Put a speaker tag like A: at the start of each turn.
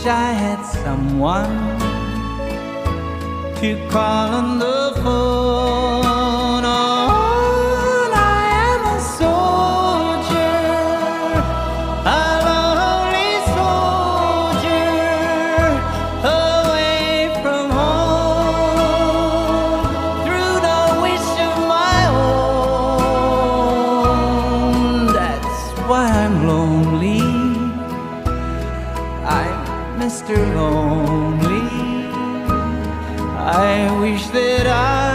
A: wish I had someone to call on the phone. Oh, I am a soldier, a lonely soldier, away from home, through no wish of my own. That's why I'm lonely. I'm Mr. Lonely. I wish that I